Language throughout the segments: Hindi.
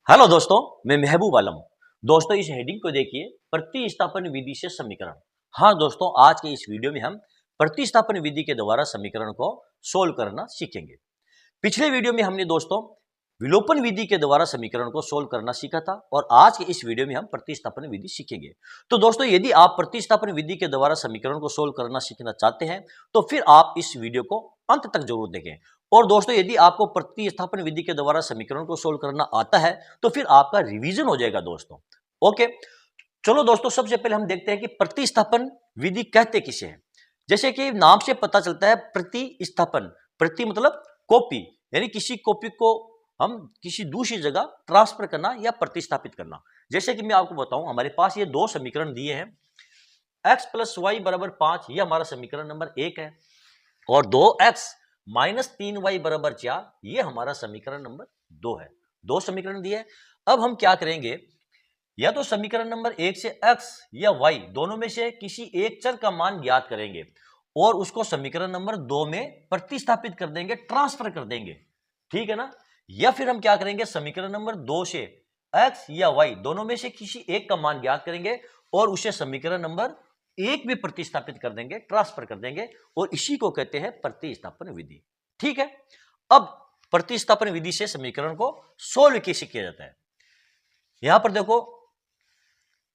हेलो दोस्तों, मैं महबूब आलम। दोस्तों, इस हेडिंग को देखिए, प्रतिस्थापन विधि से समीकरण। हाँ दोस्तों, आज के इस वीडियो में हम प्रतिस्थापन विधि के द्वारा समीकरण को सोल्व करना सीखेंगे। पिछले वीडियो में हमने दोस्तों विलोपन विधि के द्वारा समीकरण को सोल्व करना सीखा था और आज के इस वीडियो में हम प्रतिस्थापन विधि सीखेंगे। तो दोस्तों, यदि आप प्रतिस्थापन विधि के द्वारा समीकरण को सोल्व करना सीखना चाहते हैं तो फिर आप इस वीडियो को अंत तक जरूर देखें। और दोस्तों, यदि आपको प्रतिस्थापन विधि के द्वारा समीकरण को सोल्व करना आता है तो फिर आपका रिवीजन हो जाएगा दोस्तों। ओके, चलो दोस्तों, सबसे पहले हम देखते हैं कि प्रतिस्थापन विधि कहते किसे हैं। जैसे कि नाम से पता चलता है, प्रतिस्थापन, प्रति मतलब कॉपी, यानी किसी कॉपी को हम किसी दूसरी जगह ट्रांसफर करना या प्रतिस्थापित करना। जैसे कि मैं आपको बताऊं, हमारे पास ये दो समीकरण दिए हैं, x प्लस वाई बराबर 5, ये हमारा समीकरण नंबर 1 है, और 2x माइनस 3y बराबर 4, ये हमारा समीकरण नंबर 2 है। दो समीकरण दिए। अब हम क्या करेंगे, या तो समीकरण नंबर 1 से x या y दोनों में से किसी एक चर का मान ज्ञात करेंगे और उसको समीकरण नंबर 2 में प्रतिस्थापित कर देंगे, ट्रांसफर कर देंगे, ठीक है ना। या फिर हम क्या करेंगे, समीकरण नंबर 2 से x या y दोनों में से किसी एक का मान ज्ञात करेंगे और उसे समीकरण नंबर 1 में प्रतिस्थापित कर देंगे, ट्रांसफर कर देंगे, और इसी को कहते हैं प्रतिस्थापन विधि। ठीक है। अब प्रतिस्थापन विधि से समीकरण को सोल्व कैसे किया जाता है, यहां पर देखो,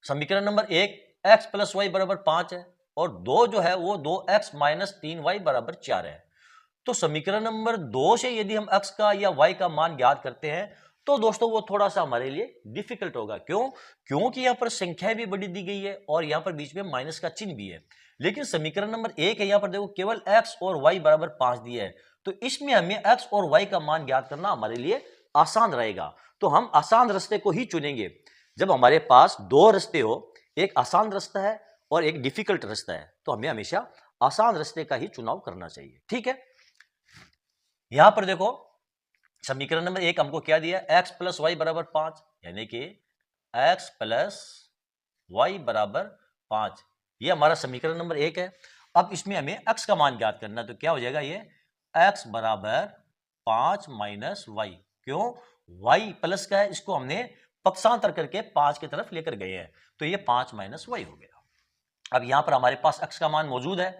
समीकरण नंबर 1 x प्लस वाई बराबर 5 है और 2 जो है वो 2x माइनस 3y बराबर 4 है। तो समीकरण नंबर 2 से यदि हम x का या y का मान ज्ञात करते हैं तो दोस्तों वो थोड़ा सा हमारे लिए डिफिकल्ट होगा। क्यों? क्योंकि यहां पर संख्या भी बड़ी दी गई है और यहां पर बीच में माइनस का चिन्ह भी है। लेकिन समीकरण नंबर 1 है, यहां पर देखो केवल x और y बराबर 5 दिया है, तो इसमें हमें x और y का मान ज्ञात करना हमारे लिए आसान रहेगा। तो हम आसान रास्ते को ही चुनेंगे। जब हमारे पास दो रास्ते हो, एक आसान रास्ता है और एक डिफिकल्ट रास्ता है, तो हमें हमेशा आसान रास्ते का ही चुनाव करना चाहिए। ठीक है। यहां पर देखो, समीकरण नंबर 1 हमको क्या दिया, x प्लस वाई बराबर 5, यानी कि x प्लस वाई बराबर 5, ये हमारा समीकरण नंबर 1 है। अब इसमें हमें x का मान ज्ञात करना है, तो क्या हो जाएगा, ये x बराबर 5 माइनस वाई। क्यों? y प्लस का है, इसको हमने पक्षांतर करके 5 की तरफ लेकर गए हैं, तो ये 5 माइनस वाई हो गया। अब यहां पर हमारे पास x का मान मौजूद है।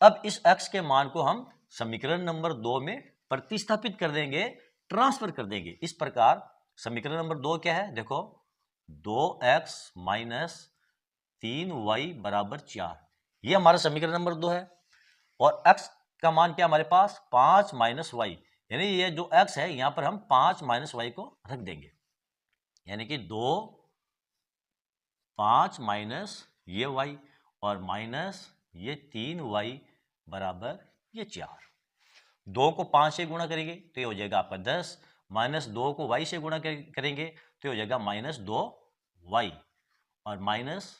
अब इस x के मान को हम समीकरण नंबर 2 में प्रतिस्थापित कर देंगे, ट्रांसफर कर देंगे। इस प्रकार समीकरण नंबर 2 क्या है, देखो, 2x माइनस 3y बराबर 4, ये हमारा समीकरण नंबर 2 है। और x का मान क्या हमारे पास, 5 माइनस वाई, यानी ये जो x है यहां पर हम 5 माइनस वाई को रख देंगे, यानी कि 2 5 माइनस ये y और माइनस ये 3y बराबर ये 4। 2 को 5 से गुणा करेंगे तो ये हो जाएगा आपका 10, माइनस 2 को y से गुणा करेंगे तो ये हो जाएगा माइनस 2y, और माइनस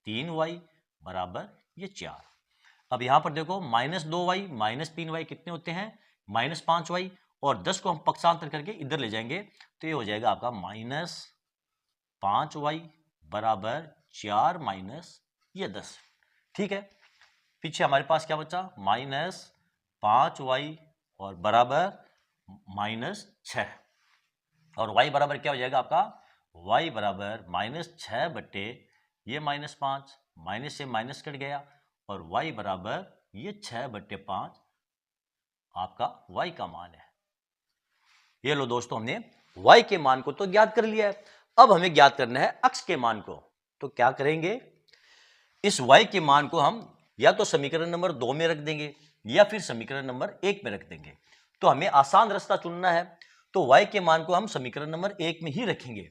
3y बराबर ये 4। अब यहां पर देखो, माइनस 2y माइनस 3y कितने होते हैं, माइनस 5y, और 10 को हम पक्षांतर करके इधर ले जाएंगे तो ये हो जाएगा आपका माइनस 5y बराबर 4 माइनस ये 10। ठीक है। पीछे हमारे पास क्या बचा, माइनस 5y और बराबर माइनस 6, और y बराबर क्या हो जाएगा आपका, y बराबर माइनस 6 बट्टे ये माइनस 5, माइनस से माइनस कट गया, और y बराबर ये 6 बट्टे 5 आपका y का मान है। ये लो दोस्तों, हमने y के मान को तो ज्ञात कर लिया है। अब हमें ज्ञात करना है x के मान को। तो क्या करेंगे, इस y के मान को हम या तो समीकरण नंबर 2 में रख देंगे या फिर समीकरण नंबर 1 में रख देंगे। तो हमें आसान रास्ता चुनना है, तो y के मान को हम समीकरण नंबर 1 में ही रखेंगे।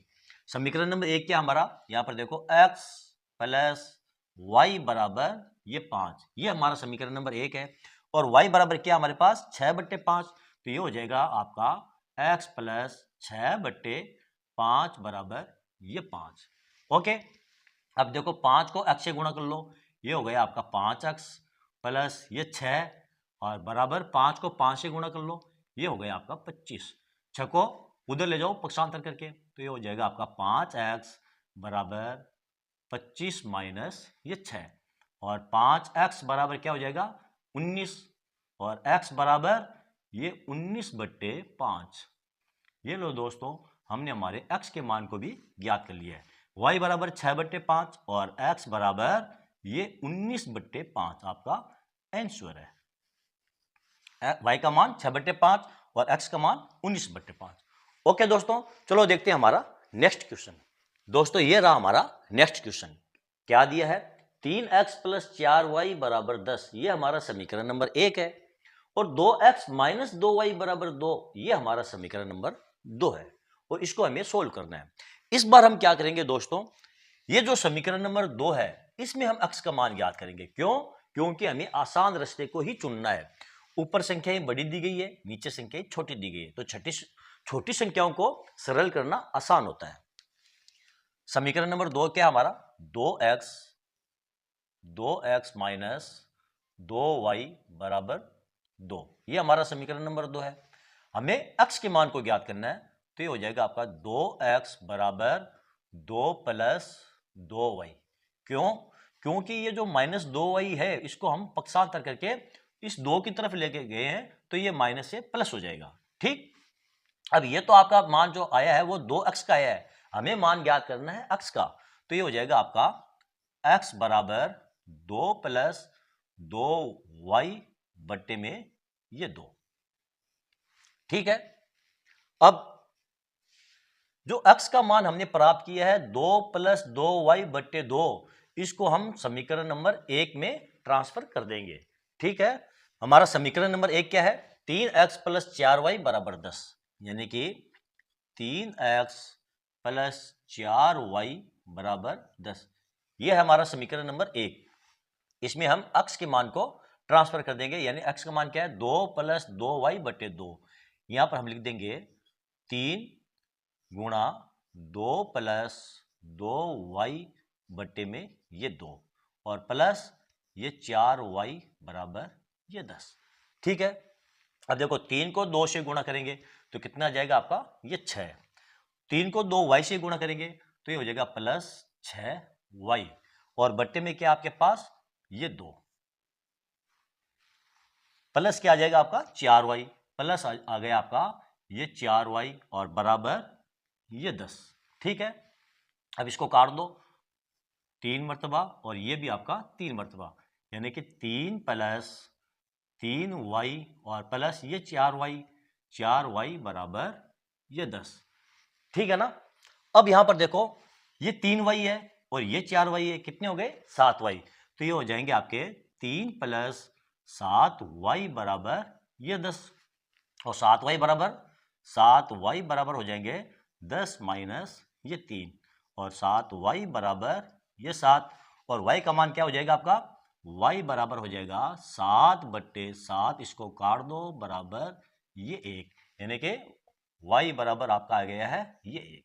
समीकरण नंबर 1 क्या हमारा, यहां पर देखो, x प्लस वाई बराबर ये 5, ये हमारा समीकरण नंबर 1 है, और y बराबर क्या हमारे पास, 6 बट्टे 5, तो ये हो जाएगा आपका x प्लस 6 बट्टे 5 बराबर ये 5। ओके। अब देखो, 5 को x से गुणा कर लो, ये हो गया आपका 5x प्लस ये 6, और बराबर 5 को 5 से गुणा कर लो, ये हो गया आपका 25। 6 को उधर ले जाओ पक्षांतर करके, तो ये हो जाएगा आपका 5x बराबर 25 माइनस ये 6, और 5x बराबर क्या हो जाएगा, 19, और x बराबर ये 19 बट्टे 5। ये लो दोस्तों, हमने हमारे x के मान को भी ज्ञात कर लिया है। y बराबर 6/5 और x बराबर ये 19/5 आपका आंसर है। y का मान 6/5 और x का मान 19/5। ओके दोस्तों, चलो देखते हैं हमारा नेक्स्ट क्वेश्चन। दोस्तों ये रहा हमारा नेक्स्ट क्वेश्चन। क्या दिया है? 3x + 4y = 10, ये हमारा समीकरण नंबर 1 है। और 2x - 2y = 2, ये हमारा समीकरण नंबर 2 है। और इसको हमें सोल्व करना है। इस बार हम क्या करेंगे दोस्तों, ये जो समीकरण नंबर 2 है इसमें हम x का मान ज्ञात करेंगे। क्यों? क्योंकि हमें आसान रास्ते को ही चुनना है। ऊपर संख्याएं बड़ी दी गई है, नीचे संख्याएं छोटी दी गई है, तो छोटी संख्याओं को सरल करना आसान होता है। समीकरण नंबर 2 क्या हमारा? 2x - 2y = 2, ये हमारा समीकरण नंबर 2 है। हमें x के मान को ज्ञात करना है, तो ये हो जाएगा आपका 2x = 2 + 2y। क्यों? क्योंकि ये जो -2y है इसको हम पक्षांतर करके इस 2 की तरफ लेके गए हैं, तो ये माइनस से प्लस हो जाएगा। ठीक, अब ये तो आपका मान जो आया है वो 2x का आया है, हमें मान ज्ञात करना है x का, तो ये हो जाएगा आपका x = 2 + 2y बट्टे में ये 2। ठीक है, अब जो x का मान हमने प्राप्त किया है 2 + 2y बट्टे 2, इसको हम समीकरण नंबर 1 में ट्रांसफर कर देंगे। ठीक है, हमारा समीकरण नंबर 1 क्या है? 3x + 4y = 10, यानी कि 3x + 4y = 10, यह है हमारा समीकरण नंबर 1। इसमें हम x के मान को ट्रांसफर कर देंगे, यानी x का मान क्या है? 2 + 2y बट्टे 2। यहां पर हम लिख देंगे 3 गुणा 2 + 2y बट्टे में ये 2 और प्लस ये 4y = ये 10। ठीक है, अब देखो 3 को 2 से गुणा करेंगे तो कितना आ जाएगा आपका? ये 6। 3 को 2y से गुणा करेंगे तो ये हो जाएगा +6y और बट्टे में क्या आपके पास? ये 2 प्लस क्या आ जाएगा आपका? 4y प्लस आ गया आपका ये 4y और बराबर ये 10। ठीक है, अब इसको काट दो 3 मरतबा और ये भी आपका 3 मरतबा, यानी कि 3 + 3y और प्लस ये 4y बराबर ये 10। ठीक है ना। अब यहां पर देखो ये 3y है और ये 4y है, कितने हो गए? 7y। तो ये हो जाएंगे आपके 3 + 7y बराबर ये 10 और 7y बराबर हो जाएंगे 10 - ये 3 और 7y बराबर ये 7 और y का मान क्या हो जाएगा आपका? y बराबर हो जाएगा 7/7, इसको काट दो बराबर ये 1, यानी कि y बराबर आपका आ गया है ये 1।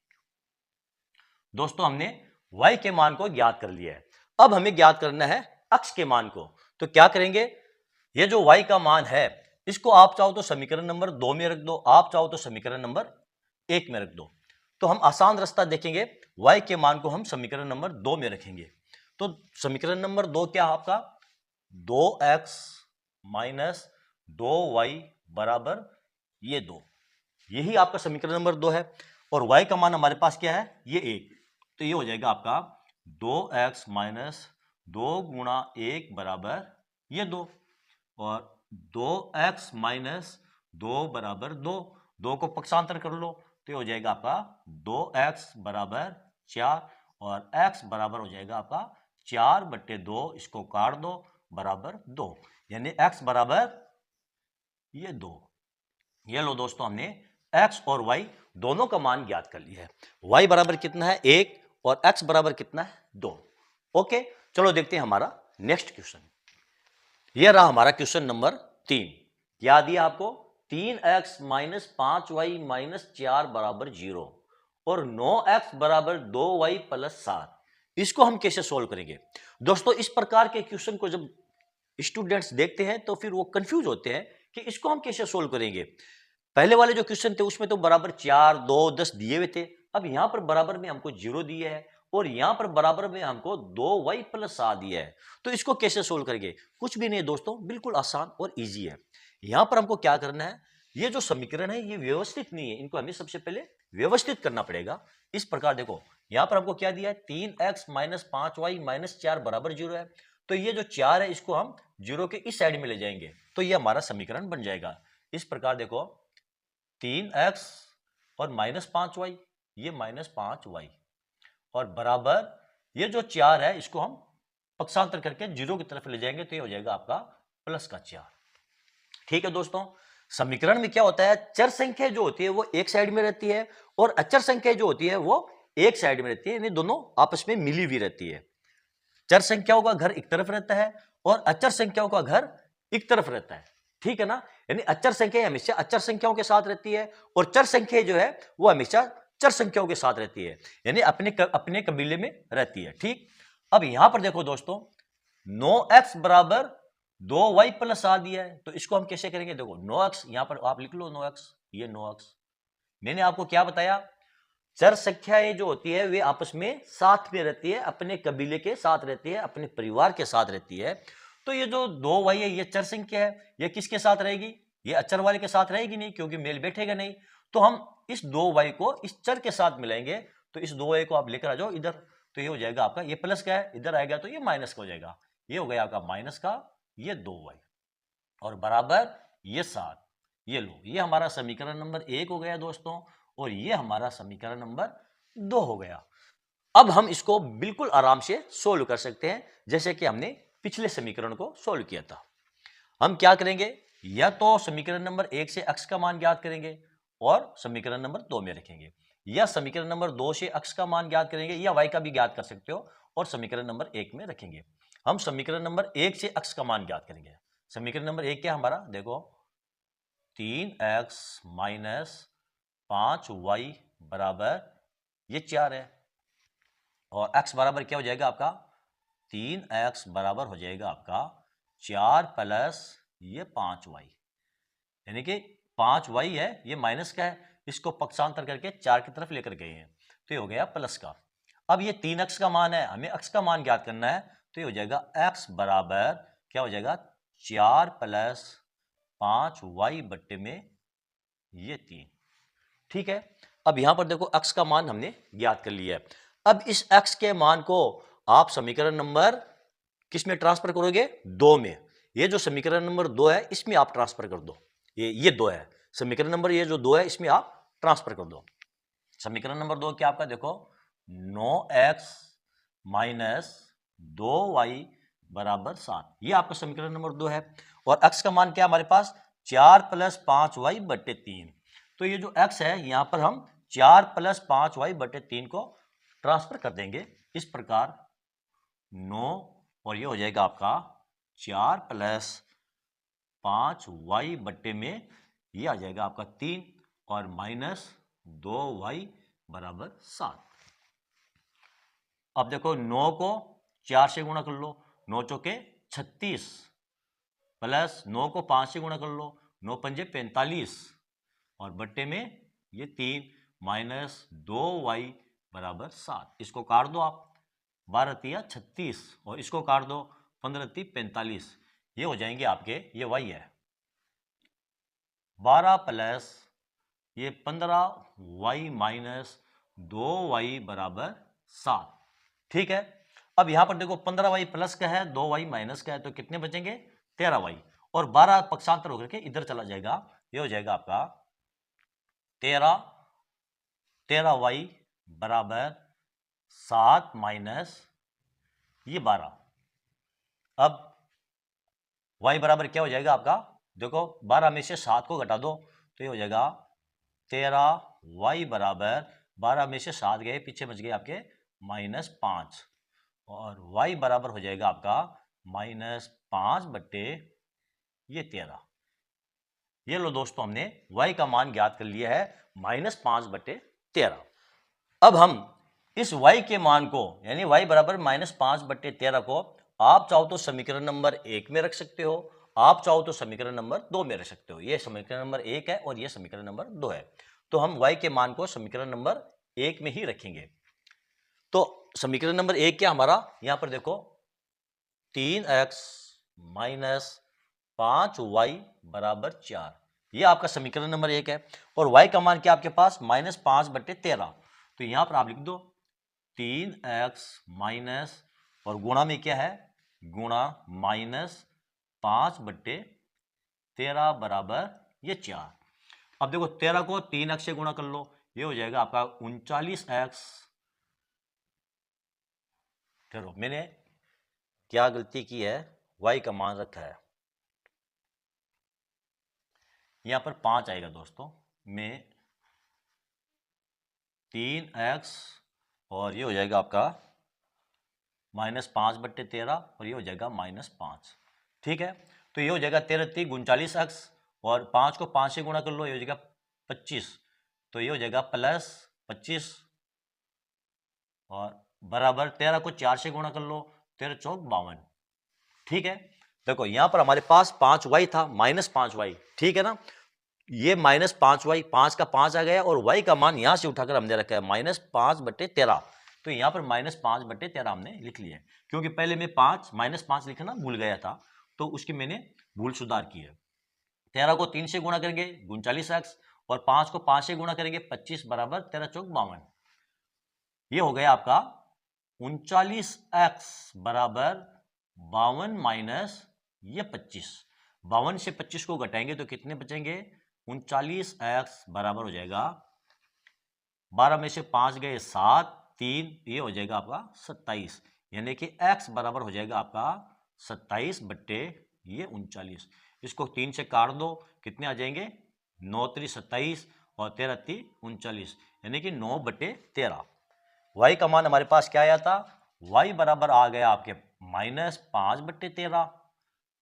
दोस्तों हमने y के मान को ज्ञात कर लिया है, अब हमें ज्ञात करना है x के मान को। तो क्या करेंगे, ये जो y का मान है इसको आप चाहो तो समीकरण नंबर 2 में रख दो, आप चाहो तो समीकरण नंबर 1 में रख दो। तो हम आसान रास्ता देखेंगे, y के मान को हम समीकरण नंबर 2 में रखेंगे। तो समीकरण नंबर 2 क्या है आपका? 2x - 2y बराबर ये 2, यही आपका समीकरण नंबर 2 है। और y का मान हमारे पास क्या है? ये 1। तो ये हो जाएगा आपका 2x - 2 गुणा 1 बराबर ये 2 और 2x - 2 बराबर 2, 2 को पक्षांतर कर लो तो ये हो जाएगा आपका 2x बराबर 4 और x बराबर हो जाएगा आपका 4/2, इसको काट दो बराबर 2, यानी x बराबर ये 2। ये लो दोस्तों, हमने x और y दोनों का मान ज्ञात कर लिया है। y बराबर कितना है? 1 और x बराबर कितना है? 2। ओके, चलो देखते हैं हमारा नेक्स्ट क्वेश्चन। यह रहा हमारा क्वेश्चन नंबर 3। क्या दिया आपको? 3x - 5y - 4 = 0 और 9x = 2y + 7, इसको हम कैसे सोल्व करेंगे? दोस्तों इस प्रकार के क्वेश्चन को जब स्टूडेंट्स देखते हैं तो फिर वो कंफ्यूज होते हैं कि इसको हम कैसे सोल्व करेंगे। पहले वाले जो क्वेश्चन थे उसमें तो बराबर 4, 2, 10 दिए हुए थे, अब यहां पर बराबर में हमको 0 दिया है और यहां पर बराबर में हमको 2y + 7 दिया है। तो इसको कैसे सोल्व करेंगे? कुछ भी नहीं दोस्तों, बिल्कुल आसान और इजी है। यहां पर हमको क्या करना है, ये जो समीकरण है ये व्यवस्थित नहीं है, इनको हमें सबसे पहले व्यवस्थित करना पड़ेगा। इस प्रकार देखो यहां पर हमको क्या दिया है, 3x माइनस 5y माइनस 4 बराबर 0 है। तो ये जो 4 है इसको हम 0 के इस साइड में ले जाएंगे तो ये हमारा समीकरण बन जाएगा। इस प्रकार देखो 3x और माइनस 5y, ये माइनस 5y और बराबर ये जो 4 है इसको हम पक्षांतर करके 0 की तरफ ले जाएंगे तो ये हो जाएगा आपका प्लस का 4। ठीक है दोस्तों, समीकरण में क्या होता है, चर संख्या जो होती है वो एक साइड में रहती है और अचर संख्या जो होती है वो एक साइड में रहती है, यानी दोनों आपस में मिली हुई रहती है। चर संख्याओं का घर एक तरफ रहता है और अचर संख्याओं का घर एक तरफ रहता है। ठीक है ना, यानी अचर संख्या हमेशा अचर संख्याओं के साथ रहती है और चर संख्या जो है वो हमेशा चर संख्याओं के साथ रहती है, यानी अपने कबीले में रहती है। ठीक, अब यहां पर देखो दोस्तों 9x बराबर 2y प्लस आ दिया है तो इसको हम कैसे करेंगे, देखो 9x यहां पर आप लिख लो 9x, ये 9x। मैंने आपको क्या बताया, चर संख्याएं जो होती है वे आपस में साथ में रहती है, अपने कबीले के साथ रहती है, अपने परिवार के साथ रहती है। तो ये जो 2y है ये चर संख्या है, ये किसके साथ रहेगी, ये अचर वाले के साथ रहेगी नहीं क्योंकि मेल बैठेगा नहीं। तो हम इस 2y को इस चर के साथ मिलाएंगे तो इस 2y को आप लेकर आ जाओ इधर, तो ये हो जाएगा आपका, ये प्लस का है इधर आएगा तो ये माइनस का हो जाएगा, ये हो गया आपका माइनस का ये 2y और बराबर ये 7। ये लो, ये हमारा समीकरण नंबर 1 हो गया दोस्तों और ये हमारा समीकरण नंबर 2 हो गया। अब हम इसको बिल्कुल आराम से सोल्व कर सकते हैं जैसे कि हमने पिछले समीकरण को सोल्व किया था। हम क्या करेंगे, या तो समीकरण नंबर 1 से x का मान ज्ञात करेंगे और समीकरण नंबर 2 में रखेंगे, या समीकरण नंबर 2 से x का मान ज्ञात करेंगे या y का भी ज्ञात कर सकते हो और समीकरण नंबर 1 में रखेंगे। हम समीकरण नंबर 1 से x का मान ज्ञात करेंगे। समीकरण नंबर 1 क्या हमारा, देखो 3x माइनस 5y बराबर ये 4 है और x बराबर क्या हो जाएगा आपका, 3x बराबर हो जाएगा आपका 4 प्लस ये 5y, यानी कि 5y है ये माइनस का है, इसको पक्षांतर करके 4 की तरफ लेकर गए हैं तो ये हो गया प्लस का। अब ये 3x का मान है, हमें x का मान ज्ञात करना है तो ये हो जाएगा x बराबर क्या हो जाएगा 4 प्लस 5y बट्टे में ये 3। ठीक है, अब यहां पर देखो x का मान हमने ज्ञात कर लिया है। अब इस x के मान को आप समीकरण नंबर किस में ट्रांसफर करोगे, 2 में। ये जो समीकरण नंबर 2 है इसमें आप ट्रांसफर कर दो, ये 2 है समीकरण नंबर, ये जो 2 है इसमें आप ट्रांसफर कर दो। समीकरण नंबर 2 क्या आपका, देखो 9x माइनस 2y बराबर 7, ये आपका समीकरण नंबर 2 है और x का मान क्या हमारे पास 4 प्लस 5y बटे 3। तो ये जो x है यहां पर हम 4 प्लस 5y बटे 3 को ट्रांसफर कर देंगे इस प्रकार 9 और ये हो जाएगा आपका 4 प्लस 5y बट्टे में ये आ जाएगा आपका 3 और माइनस 2y बराबर 7। अब देखो 9 को 4 से गुणा कर लो, 9 चौके 36 प्लस 9 को 5 से गुणा कर लो, 9 पंजे 45 और बट्टे में ये 3 माइनस 2y बराबर 7। इसको काट दो आप, 12 तिया 36 और इसको काट दो 15 ती 45, ये हो जाएंगे आपके, ये y है 12 प्लस ये 15y माइनस 2y बराबर 7। ठीक है, अब यहां पर देखो 15y प्लस का है 2y माइनस का है तो कितने बचेंगे 13y और 12 पक्षांतर होकर के इधर चला जाएगा, ये हो जाएगा आपका 13y बराबर 7 माइनस ये 12। अब y बराबर क्या हो जाएगा आपका, देखो 12 में से 7 को घटा दो तो ये हो जाएगा 13y बराबर 12 में से 7 गए पीछे बच गए आपके -5 और y बराबर हो जाएगा आपका -5 बट्टे ये 13। ये लो दोस्तों हमने y का मान ज्ञात कर लिया है -5 बट्टे 13। अब हम इस y के मान को यानी y बराबर -5 बट्टे 13 को आप चाहो तो समीकरण नंबर 1 में रख सकते हो, आप चाहो तो समीकरण नंबर 2 में रख सकते हो। ये समीकरण नंबर 1 है और ये समीकरण नंबर 2 है, तो हम y के मान को समीकरण नंबर 1 में ही रखेंगे। तो समीकरण नंबर 1 क्या हमारा, यहां पर देखो 3x माइनस 5y बराबर 4, ये आपका समीकरण नंबर 1 है। और y का मान क्या आपके पास -5/13, तो यहां पर आप लिख दो 3x माइनस और गुणा में क्या है, गुणा -5/13 बराबर ये 4। अब देखो 13 को 3x से गुणा कर लो, ये हो जाएगा आपका 39x। चलो मैंने क्या गलती की है, y का मान रखा है यहां पर 5 आएगा दोस्तों, में 3x और ये हो जाएगा आपका -5/13 और ये हो जाएगा -5। ठीक है, तो ये हो जाएगा 13×3 = 39x और 5 को 5 से गुणा कर लो, ये हो जाएगा 25, तो ये हो जाएगा +25 और बराबर 13 को 4 से गुणा कर लो, 13×4 = 52। ठीक है, देखो यहां पर हमारे पास 5y था, -5y, ठीक है ना, ये -5y, 5 का 5 आ गया और y का मान यहां से उठाकर हमने रखा है -5/13, तो यहां पर -5/13 हमने लिख लिया है, क्योंकि पहले मैं -5 लिखना भूल गया था, तो उसकी मैंने भूल सुधार की है। 13 को 3 से गुणा करेंगे 39x और 5 को 5 से गुणा करेंगे 25 बराबर 13×4 = 52। ये हो गया आपका 39x बराबर 52 माइनस ये 25, 52 से 25 को घटाएंगे तो कितने बचेंगे, 39x बराबर हो जाएगा 12 में से 5 गए 7, 3, ये हो जाएगा आपका 27, यानी कि x बराबर हो जाएगा आपका 27/39। इसको 3 से काट दो, कितने आ जाएंगे, 9×3 = 27 और 13×3 = 39, यानी कि 9/13। y का मान हमारे पास क्या आया था, y बराबर आ गया आपके -5/13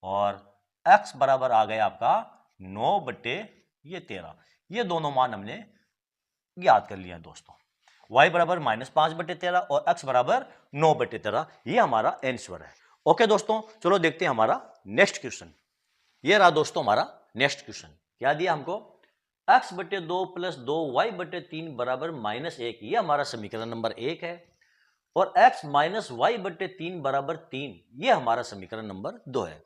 और x बराबर आ गया आपका 9/13। ये दोनों मान हमने याद कर लिया दोस्तों, y बराबर -5/13 और x बराबर 9/13, ये हमारा आंसर है। ओके दोस्तों, चलो देखते हैं हमारा नेक्स्ट क्वेश्चन। ये रहा दोस्तों हमारा नेक्स्ट क्वेश्चन, क्या दिया हमको, x/2 + 2y/3 बराबर -1, ये हमारा समीकरण नंबर 1 है, और x - y/3 बराबर 3, ये हमारा समीकरण नंबर 2 है।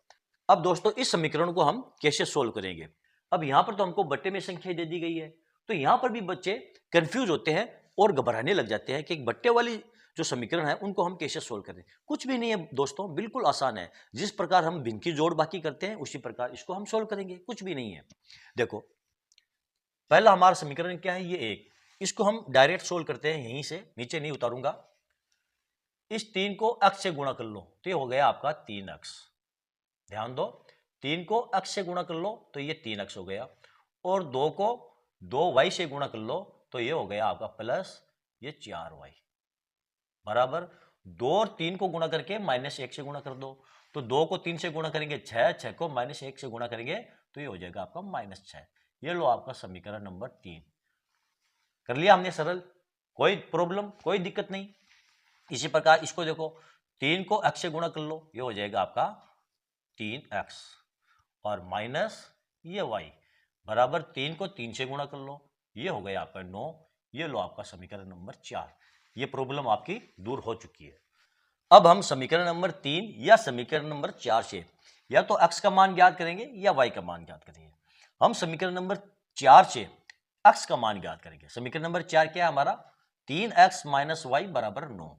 अब दोस्तों इस समीकरण को हम कैसे सोल्व करेंगे, अब यहां पर तो हमको बट्टे में संख्या दे दी गई है, तो यहां पर भी बच्चे कंफ्यूज होते हैं और घबराने लग जाते हैं कि एक बट्टे वाली जो समीकरण है उनको हम कैसे सोल्व करें। कुछ भी नहीं है दोस्तों, बिल्कुल आसान है, जिस प्रकार हम भिन्न की जोड़ बाकी करते हैं उसी प्रकार इसको हम सोल्व करेंगे, कुछ भी नहीं है। देखो पहला हमारा समीकरण क्या है, ये एक, इसको हम डायरेक्ट सोल्व करते हैं, यहीं से नीचे नहीं उतारूंगा। इस 3 को x से गुणा कर लो तो ये हो गया आपका 3x, ध्यान दो, 3 को x से गुणा कर लो तो ये 3x हो गया, और 2 को 2y से गुणा कर लो तो ये हो गया आपका प्लस ये 4y बराबर 2 और 3 को गुणा करके -1 से गुणा कर दो, तो 2 को 3 से गुणा करेंगे 6, 6 को -1 से गुणा करेंगे तो ये हो जाएगा आपका -6। ये लो आपका समीकरण नंबर 3 कर लिया हमने सरल, कोई प्रॉब्लम कोई दिक्कत नहीं। इसी प्रकार इसको देखो, 3 को x से गुणा कर लो, ये हो जाएगा आपका 3x और माइनस ये y बराबर 3 को 3 से गुणा कर लो, ये हो गया आपका 9। ये लो आपका समीकरण नंबर 4, ये प्रॉब्लम आपकी दूर हो चुकी है। अब हम समीकरण नंबर 3 या समीकरण नंबर 4 से या तो x का मान ज्ञात करेंगे या y का मान ज्ञात करेंगे। हम समीकरण नंबर 4 से x का मान ज्ञात करेंगे। समीकरण नंबर 4 क्या है हमारा, 3x - y बराबर 9,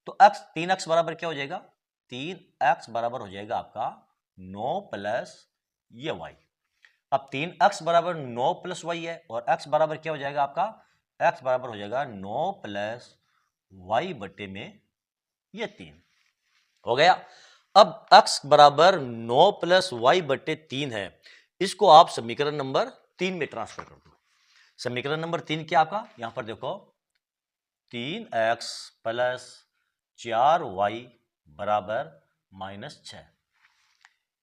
तो x 3x बराबर क्या हो जाएगा, 3x बराबर हो जाएगा आपका 9 प्लस ये y। अब 3x बराबर 9 प्लस y है और x बराबर क्या हो जाएगा आपका, x बराबर हो जाएगा 9 प्लस y बटे में ये 3 हो गया। अब x बराबर 9 प्लस y बटे 3 है, इसको आप समीकरण नंबर 3 में ट्रांसफर कर दो। समीकरण नंबर 3 क्या आपका, यहां पर देखो 3x प्लस 4y बराबर -6,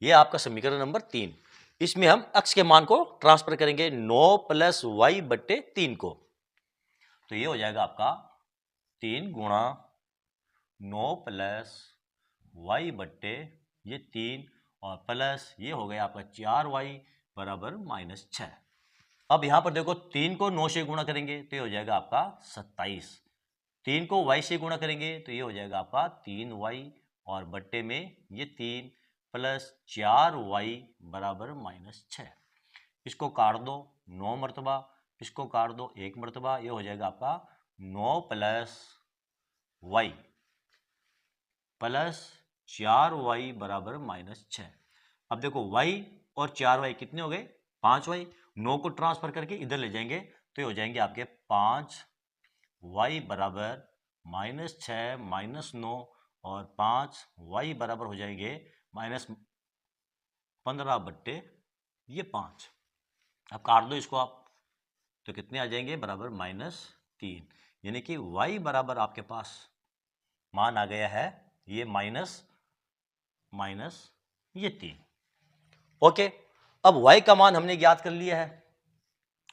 ये आपका समीकरण नंबर 3। इसमें हम x के मान को ट्रांसफर करेंगे 9 प्लस y बटे 3 को, तो ये हो जाएगा आपका 3 गुणा 9 प्लस y बट्टे ये 3 और प्लस ये हो गया आपका 4y बराबर -6। अब यहां पर देखो 3 को 9 से गुणा करेंगे तो ये हो जाएगा आपका 27, 3 को y से गुणा करेंगे तो ये हो जाएगा आपका 3y और बट्टे में ये 3 प्लस 4y बराबर -6। इसको काट दो 9 मरतबा, इसको काट दो 1 मरतबा, ये हो जाएगा आपका 9 प्लस वाई प्लस 4y बराबर -6। अब देखो y और 4y कितने हो गए? 5y। 9 को ट्रांसफर करके इधर ले जाएंगे तो ये हो जाएंगे आपके 5y बराबर -6 -9 और 5y बराबर हो जाएंगे -15/5। अब काट दो इसको आप तो कितने आ जाएंगे? बराबर -3। यानी कि y बराबर आपके पास मान आ गया है ये माइनस ये 3। ओके, अब y का मान हमने ज्ञात कर लिया है,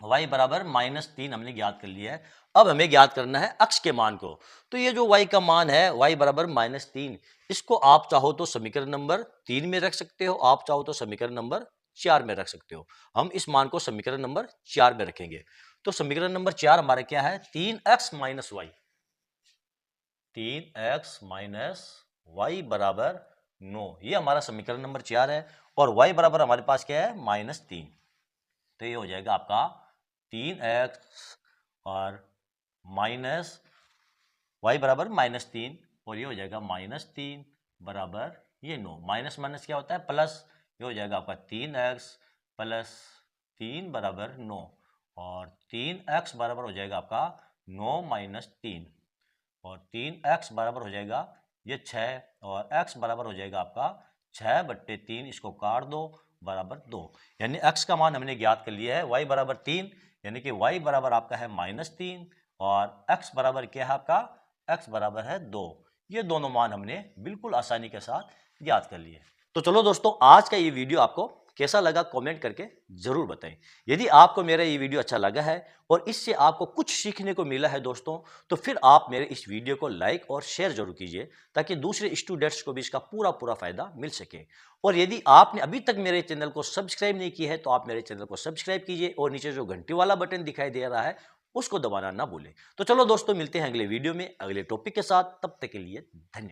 y बराबर -3 हमने ज्ञात कर लिया है। अब हमें ज्ञात करना है अक्ष के मान को। तो ये जो y का मान है y बराबर -3, इसको आप चाहो तो समीकरण नंबर 3 में रख सकते हो, आप चाहो तो समीकरण नंबर 4 में रख सकते हो। हम इस मान को समीकरण नंबर 4 में रखेंगे। तो समीकरण नंबर 4 हमारा क्या है? 3x - y, 3x - y बराबर 9, ये हमारा समीकरण नंबर 4 है। और y बराबर हमारे पास क्या है? -3। तो ये हो जाएगा आपका 3x और माइनस y बराबर -3 और ये हो जाएगा -3 बराबर ये 9। माइनस माइनस क्या होता है? प्लस। ये हो जाएगा आपका 3x प्लस 3 बराबर 9 और 3x बराबर हो जाएगा आपका 9 - 3 और 3x बराबर हो जाएगा ये 6 और x बराबर हो जाएगा आपका 6/3। इसको काट दो बराबर 2। यानी x का मान हमने ज्ञात कर लिया है y बराबर 3, यानी कि y बराबर आपका है -3 और x बराबर क्या है आपका? x बराबर है 2। ये दोनों मान हमने बिल्कुल आसानी के साथ ज्ञात कर लिए। तो चलो दोस्तों, आज का ये वीडियो आपको कैसा लगा कमेंट करके जरूर बताएं। यदि आपको मेरा ये वीडियो अच्छा लगा है और इससे आपको कुछ सीखने को मिला है दोस्तों, तो फिर आप मेरे इस वीडियो को लाइक और शेयर जरूर कीजिए ताकि दूसरे स्टूडेंट्स को भी इसका पूरा फायदा मिल सके। और यदि आपने अभी तक मेरे चैनल को सब्सक्राइब नहीं किया है तो आप मेरे चैनल को सब्सक्राइब कीजिए और नीचे जो घंटी वाला बटन दिखाई दे रहा है उसको दबाना ना भूलें। तो चलो दोस्तों, मिलते हैं अगले वीडियो में अगले टॉपिक के साथ। तब तक के लिए धन्यवाद।